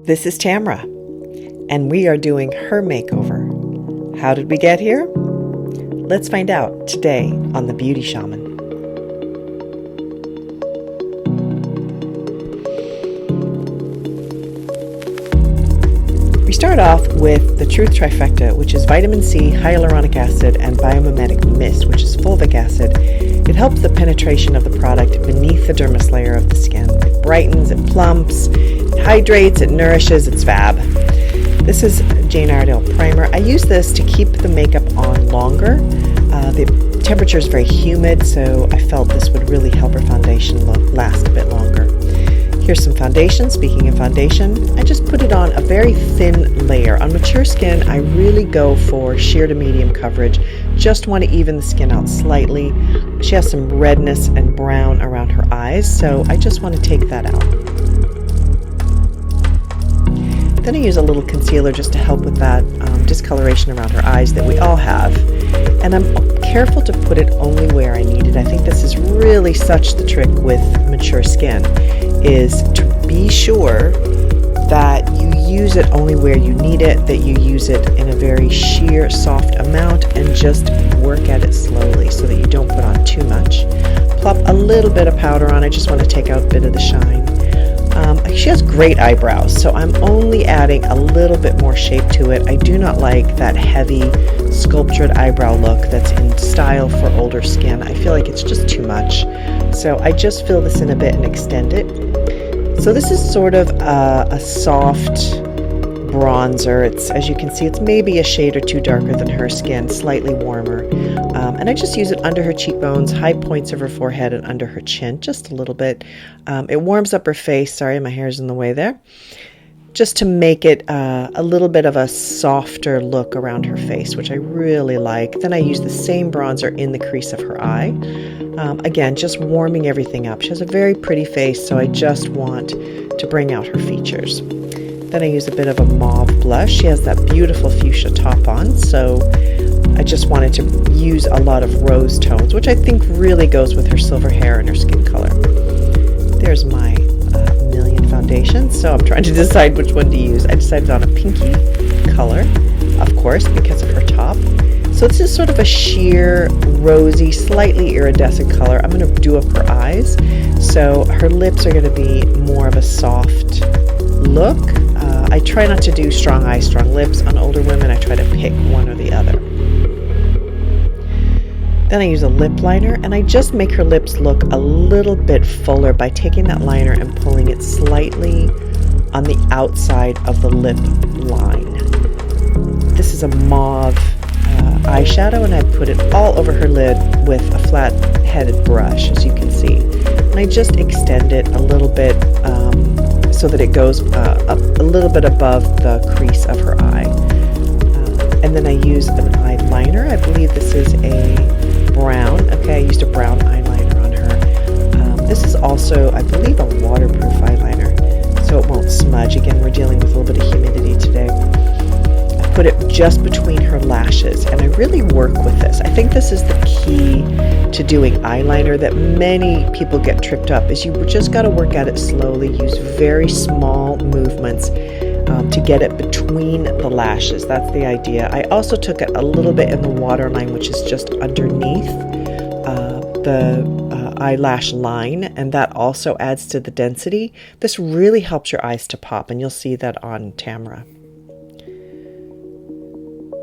This is Tamra, and we are doing her makeover. How did we get here? Let's find out today on The Beauty Shaman. We start off with the Truth Trifecta, which is vitamin C, hyaluronic acid, and biomimetic mist, which is fulvic acid. It helps the penetration of the product beneath the dermis layer of the skin. It brightens, it plumps, it hydrates, it nourishes, it's fab. This is Jane Iredale primer. I use this to keep the makeup on longer. The temperature is very humid, so I felt this would really help her foundation last a bit longer. Here's some foundation. Speaking of foundation, I just put it on a very thin layer. On mature skin, I really go for sheer to medium coverage. Just want to even the skin out slightly. She has some redness and brown around her eyes, so I just want to take that out. Then I use a little concealer just to help with that discoloration around her eyes that we all have. And I'm careful to put it only where I need it. I think this is really such the trick with mature skin, is to be sure that you use it only where you need it, that you use it in a very sheer, soft amount, and just work at it slowly so that you don't put on too much. Plop a little bit of powder on. I just want to take out a bit of the shine. She has great eyebrows, so I'm only adding a little bit more shape to it. I do not like that heavy sculptured eyebrow look that's in style for older skin. I feel like it's just too much. So I just fill this in a bit and extend it. So this is sort of a soft bronzer. It's, as you can see, it's maybe a shade or two darker than her skin, slightly warmer. And I just use it under her cheekbones, high points of her forehead, and under her chin, just a little bit. It warms up her face. Sorry, my hair's in the way there. Just to make it a little bit of a softer look around her face, which I really like. Then I use the same bronzer in the crease of her eye. Again, just warming everything up. She has a very pretty face, so I just want to bring out her features. Then I use a bit of a mauve blush. She has that beautiful fuchsia top on, so I just wanted to use a lot of rose tones, which I think really goes with her silver hair and her skin color. There's my million foundations, so I'm trying to decide which one to use. I decided on a pinky color, of course, because of her top. So this is sort of a sheer, rosy, slightly iridescent color. I'm going to do up her eyes. So her lips are going to be more of a soft look. I try not to do strong eyes, strong lips. On older women, I try to pick one or the other. Then I use a lip liner, and I just make her lips look a little bit fuller by taking that liner and pulling it slightly on the outside of the lip line. This is a mauve eyeshadow, and I put it all over her lid with a flat-headed brush, as you can see. And I just extend it a little bit so that it goes up a little bit above the crease of her eye. And then I use an eyeliner. I believe this is a brown. Okay, I used a brown eyeliner on her. This is also, I believe, a waterproof eyeliner, so it won't smudge. Again, we're dealing with a little bit of humidity today. I put it just between her lashes, and I really work with this. I think this is the key to doing eyeliner that many people get tripped up, is you just got to work at it slowly, use very small movements to get it between the lashes. That's the idea. I also took it a little bit in the waterline, which is just underneath the eyelash line, and that also adds to the density. This really helps your eyes to pop, and you'll see that on Tamra.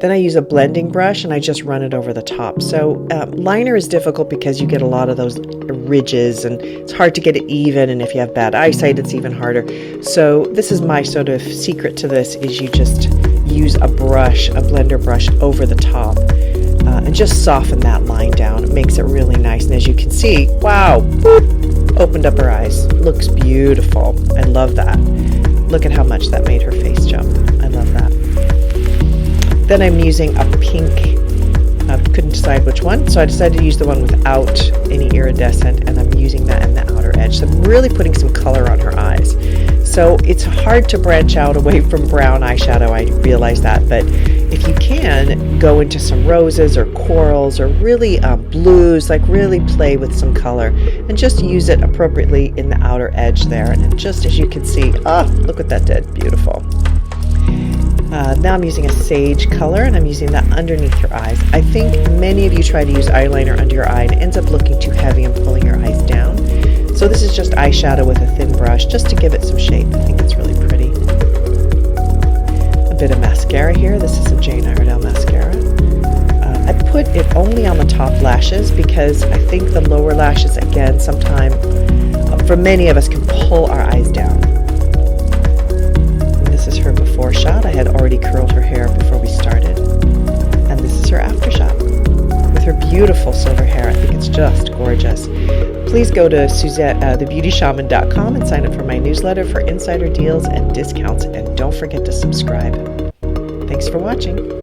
Then I use a blending brush, and I just run it over the top. So liner is difficult because you get a lot of those ridges, and it's hard to get it even, and if you have bad eyesight, it's even harder. So this is my sort of secret to this, is you just use a brush, a blender brush, over the top, and just soften that line down. It makes it really nice, and as you can see, wow, boop, opened up her eyes. Looks beautiful. I love that. Look at how much that made her face jump. I love that. Then I'm using a pink, I couldn't decide which one, so I decided to use the one without any iridescent, and I'm using that in the outer edge. So I'm really putting some color on her eyes. So it's hard to branch out away from brown eyeshadow, I realize that, but if you can, go into some roses or corals or really blues, like really play with some color and just use it appropriately in the outer edge there. And just as you can see, look what that did, beautiful. Now I'm using a sage color and I'm using that underneath your eyes. I think many of you try to use eyeliner under your eye and it ends up looking too heavy and pulling your eyes down. So this is just eyeshadow with a thin brush just to give it some shape. I think it's really pretty. A bit of mascara here. This is a Jane Iredale mascara. I put it only on the top lashes because I think the lower lashes, again, sometime for many of us can pull our eyes down. And this is her before shot. I had already curled her hair before we started. And this is her after shot with her beautiful silver hair. I think it's just gorgeous. Please go to thebeautyshaman.com and sign up for my newsletter for insider deals and discounts, and don't forget to subscribe. Thanks for watching.